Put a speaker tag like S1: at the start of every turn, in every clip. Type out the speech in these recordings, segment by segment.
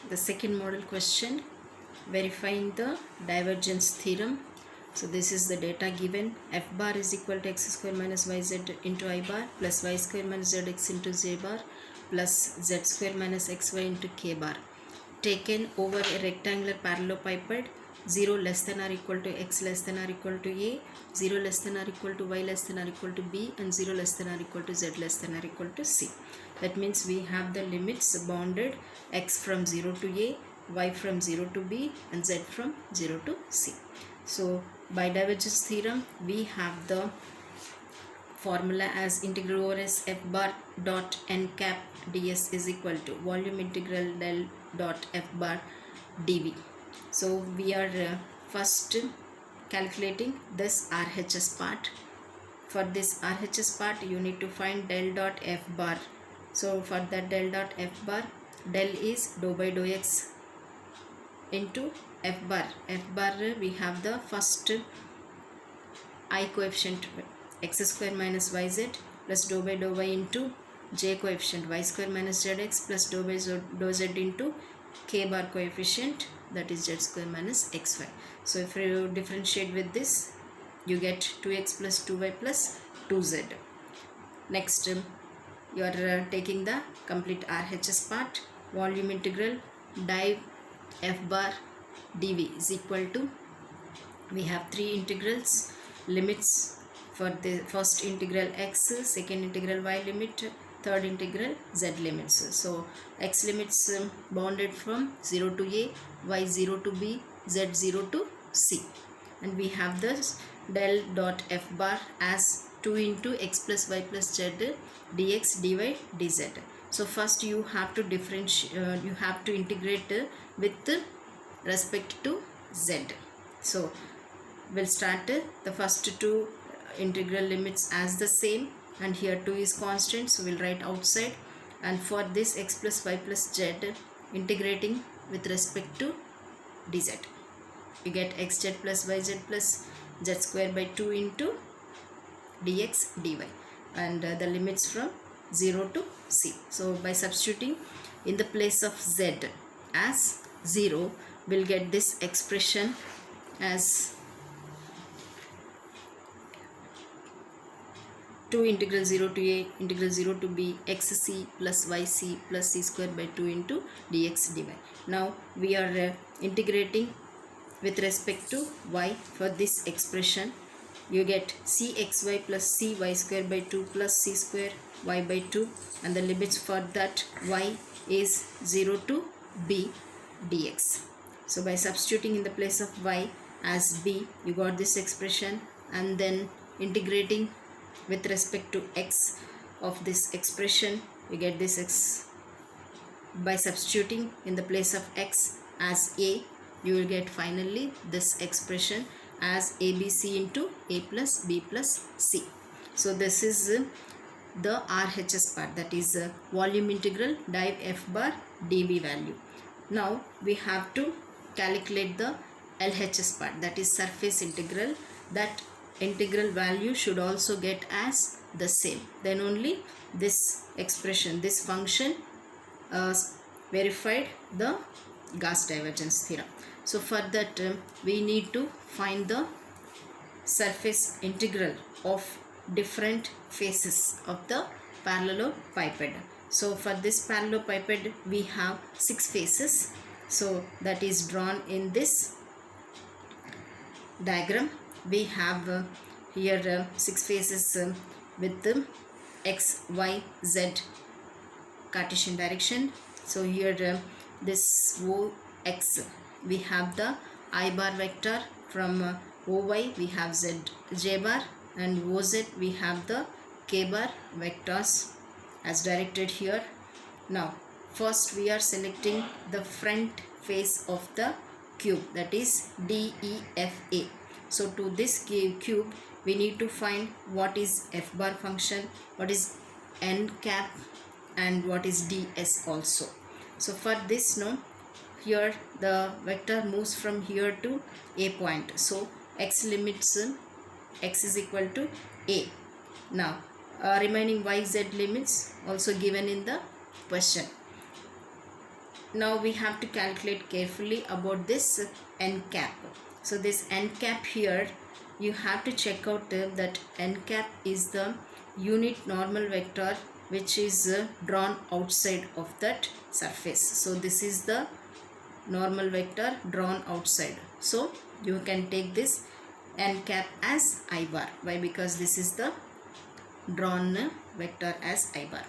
S1: The second model question, verifying the divergence theorem. So this is the data given. F bar is equal to x square minus yz into I bar plus y square minus zx into j bar plus z square minus xy into k bar, taken over a rectangular parallelepiped 0 less than or equal to x less than or equal to a, 0 less than or equal to y less than or equal to b, and 0 less than or equal to z less than or equal to c. That means we have the limits bounded x from 0 to a, y from 0 to b, and z from 0 to c. So by divergence theorem we have the formula as integral over s f bar dot n cap ds is equal to volume integral del dot f bar dv. So we are first calculating this RHS part. For this RHS part you need to find del dot f bar. So for that del dot f bar, del is dou by dou x into f bar. F bar we have the first I coefficient x square minus yz plus dou by dou y into j coefficient y square minus zx plus dou by dou z into k bar coefficient, that is z square minus xy. So if you differentiate with this you get 2x plus 2y plus 2z. Next you are taking the complete RHS part. Volume integral div f bar dv is equal to, we have three integrals, limits for the first integral x, second integral y limit, third integral z limits. So x limits bounded from 0 to a, y 0 to b, z 0 to c, and we have this del dot f bar as 2 into x plus y plus z dx dy dz. So first you have to differentiate, you have to integrate with respect to z. So we'll start the first two integral limits as the same, and here 2 is constant, so we'll write outside. And for this x plus y plus z integrating with respect to dz, you get xz plus yz plus z square by 2 into dx dy, and the limits from 0 to c. So by substituting in the place of z as 0, we'll get this expression as 2 integral 0 to a integral 0 to b xc plus yc plus c square by 2 into dx dy. Now we are integrating with respect to y. For this expression you get cxy plus cy square by 2 plus c square y by 2, and the limits for that y is 0 to b dx. So by substituting in the place of y as b, you got this expression, and then integrating with respect to x of this expression, you get this x. By substituting in the place of x as a, you will get finally this expression as abc into a plus b plus c. So this is the RHS part, that is volume integral div f bar dv value. Now we have to calculate the LHS part, that is surface integral. That integral value should also get as the same, then only this expression, this function verified the Gauss divergence theorem. So for that we need to find the surface integral of different faces of the parallelepiped. So for this parallelepiped we have 6 faces, so that is drawn in this diagram. We have here 6 faces with x, y, z Cartesian direction. So here this Ox, we have the I bar vector, from Oy we have z j bar, and Oz we have the k bar vectors as directed here. Now first we are selecting the front face of the cube, that is DEFA. So to this cube we need to find what is f bar function, what is n cap, and what is ds also. So for this, here the vector moves from here to a point, so x limits x is equal to a. Now now, remaining yz limits also given in the question. now we have to calculate carefully about this n cap. So this n cap here, you have to check out that n cap is the unit normal vector which is drawn outside of that surface. So this is the normal vector drawn outside. So you can take this n cap as I bar. Why? Because this is the drawn vector as I bar.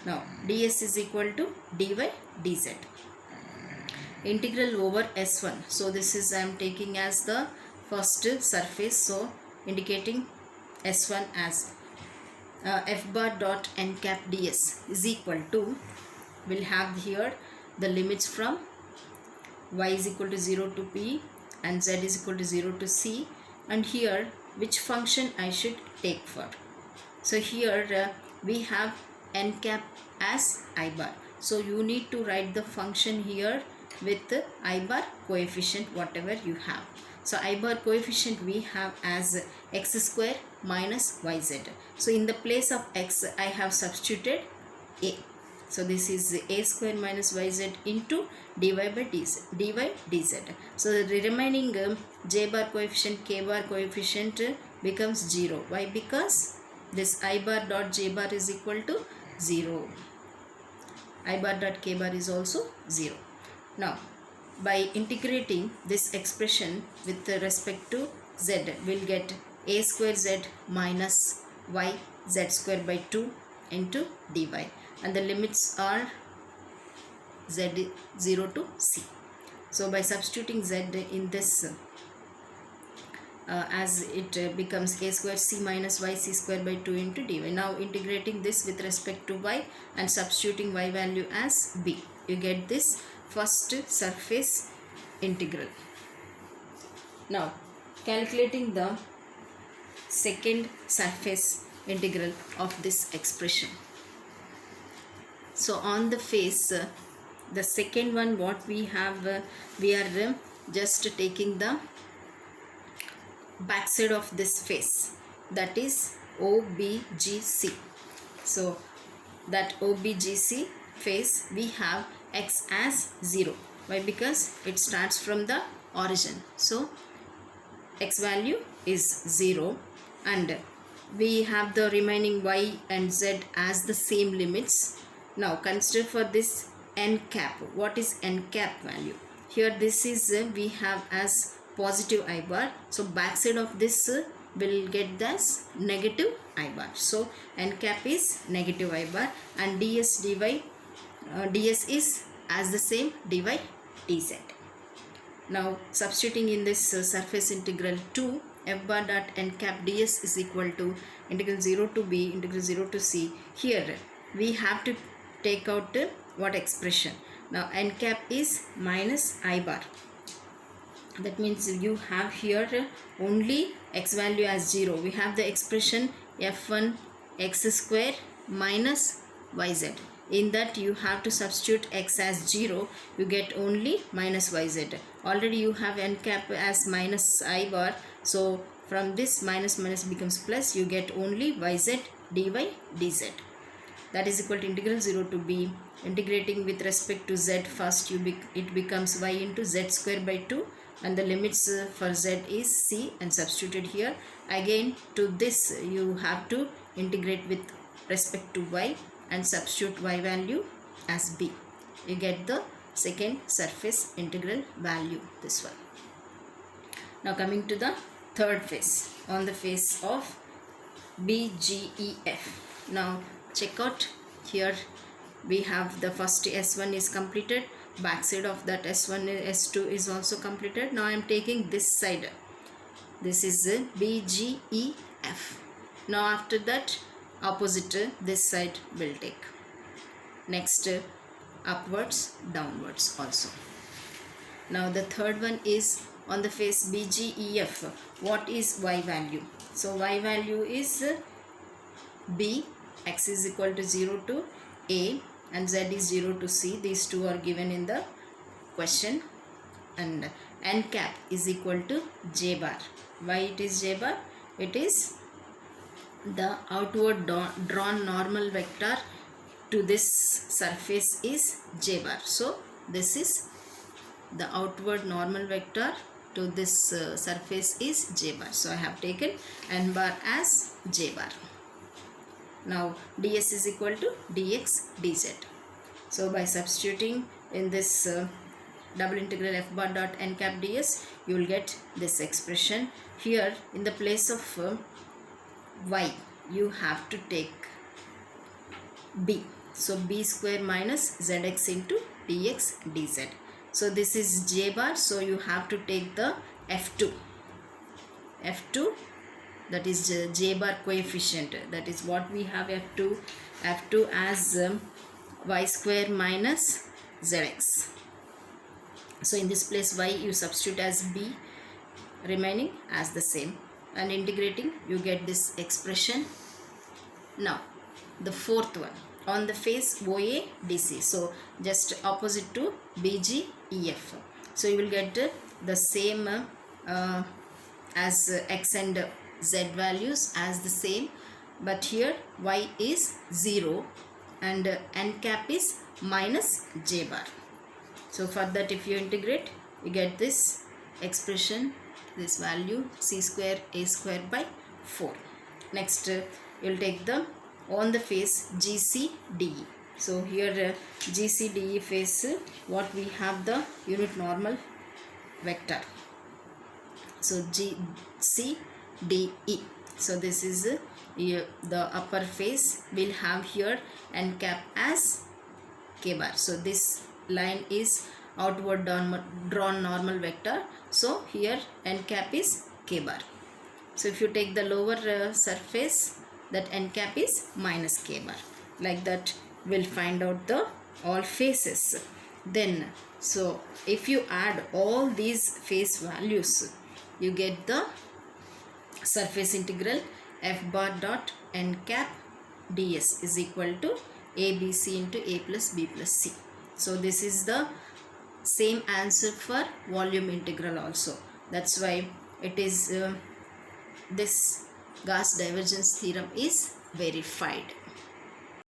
S1: Now ds is equal to dy dz. Integral over S1. So this is I am taking as the first surface. So indicating S1 as f bar dot n cap ds is equal to, we'll have here the limits from y is equal to 0 to p and z is equal to 0 to c, and here which function I should take for. So here we have n cap as I bar. So you need to write the function here with I bar coefficient whatever you have. So I bar coefficient we have as x square minus yz. So in the place of x I have substituted a. So this is a square minus yz into dy by dz. So the remaining j bar coefficient, k bar coefficient becomes 0. Why? Because this I bar dot j bar is equal to 0. I bar dot k bar is also 0. Now by integrating this expression with respect to z, we'll get a square z minus y z square by 2 into dy, and the limits are z 0 to c. So by substituting z in this as it becomes a square c minus y c square by 2 into dy. Now integrating this with respect to y and substituting y value as b, you get this first surface integral. Now calculating the second surface integral of this expression. So on the face, the second one what we have, we are just taking the backside of this face, that is OBGC. So that OBGC face we have x as 0. Why? Because it starts from the origin. So x value is 0 and we have the remaining y and z as the same limits. Now consider for this n cap. What is n cap value? Here this is we have as positive I bar. So backside of this will get this negative I bar. So n cap is negative I bar and ds dy ds is as the same dy dz. Now substituting in this surface integral 2, f bar dot n cap ds is equal to integral 0 to b integral 0 to c. Here we have to take out what expression? Now n cap is minus I bar. That means you have here only x value as 0. We have the expression f1 x square minus yz. In that you have to substitute x as 0, you get only minus yz. Already you have n cap as minus I bar, so from this minus minus becomes plus, you get only yz dy dz. That is equal to integral 0 to b, integrating with respect to z first, it becomes y into z square by 2 and the limits for z is c and substituted here. Again to this you have to integrate with respect to y and substitute y value as b. You get the second surface integral value, this one. Now coming to the third face, on the face of BGEF. Now check out here, we have the first S1 is completed, backside of that S1 S2 is also completed. Now I am taking this side, this is BGEF. Now after that opposite this side will take. Next upwards, downwards also. Now the third one is on the face BGEF. What is y value? So y value is b, x is equal to 0 to a and z is 0 to c. These two are given in the question, and n cap is equal to j bar. Why it is j bar? It is the outward drawn normal vector to this surface is j bar. So this is the outward normal vector to this surface is j bar. So I have taken n bar as j bar. Now ds is equal to dx dz. So by substituting in this double integral f bar dot n cap ds, you will get this expression. Here in the place of y, you have to take b. So b square minus zx into dx dz. So this is j bar, so you have to take the f2, that is j bar coefficient, that is what we have, f2 as y square minus zx. So in this place y you substitute as b, remaining as the same, and integrating you get this expression. Now the fourth one, on the face OA DC, so just opposite to BG EF. So you will get the same as x and z values as the same, but here y is 0 and n cap is minus j bar. So for that, if you integrate, you get this expression, this value c square a square by 4. Next you will take the on the face GCDE. So here GCDE face, what we have, the unit normal vector. So GCDE. So this is the upper face will have here n cap as k bar. So this line is outward drawn normal vector. So here n cap is k bar. So if you take the lower surface, that n cap is minus k bar. Like that we'll find out the all faces. Then so if you add all these face values, you get the surface integral f bar dot n cap ds is equal to abc into a plus b plus c. So this is the same answer for volume integral also. That's why it is this Gauss divergence theorem is verified.